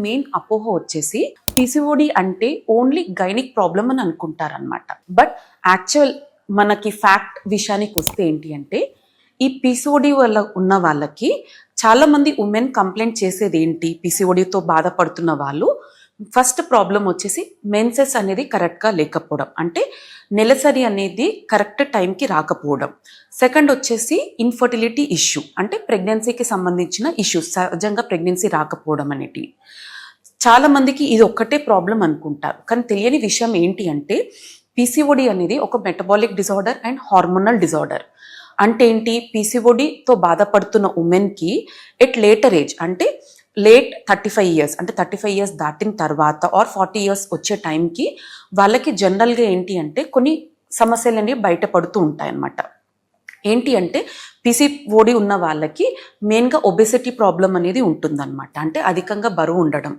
Main అపోహ వచ్చేసి PCOD అంటే ఓన్లీ గైనిక్ ప్రాబ్లం అని అనుకుంటారనమాట. బట్ యాక్చువల్ మనకి ఫ్యాక్ట్ విషయానికి వస్తే ఏంటి అంటే ఈ పీసీఓడి వల్ల ఉన్న వాళ్ళకి చాలా మంది ఉమెన్ కంప్లైంట్ చేసేది ఏంటి, పీసీఓడితో బాధపడుతున్న వాళ్ళు ఫస్ట్ ప్రాబ్లం వచ్చేసి మెన్సెస్ అనేది కరెక్ట్గా లేకపోవడం, అంటే నెలసరి అనేది కరెక్ట్ టైంకి రాకపోవడం. సెకండ్ వచ్చేసి ఇన్ఫర్టిలిటీ ఇష్యూ, అంటే ప్రెగ్నెన్సీకి సంబంధించిన ఇష్యూస్, సహజంగా ప్రెగ్నెన్సీ రాకపోవడం అనేది. చాలా మందికి ఇది ఒక్కటే ప్రాబ్లం అనుకుంటారు, కానీ తెలియని విషయం ఏంటి అంటే పీసీఓడి అనేది ఒక metabolic disorder and hormonal disorder. అంటే ఏంటి, పీసీఓడితో బాధపడుతున్న ఉమెన్కి ఎట్ లేటర్ ఏజ్, అంటే లేట్ 35 ఇయర్స్, అంటే 35 ఇయర్స్ దాటిన తర్వాత ఆర్ 40 ఇయర్స్ వచ్చే టైంకి వాళ్ళకి జనరల్గా ఏంటి అంటే కొన్ని సమస్యలు అనేవి బయటపడుతూ ఉంటాయన్నమాట. ఏంటి అంటే పీసీఓడి ఉన్న వాళ్ళకి మెయిన్గా ఒబెసిటీ ప్రాబ్లం అనేది ఉంటుందన్నమాట, అంటే అధికంగా బరువు ఉండడం.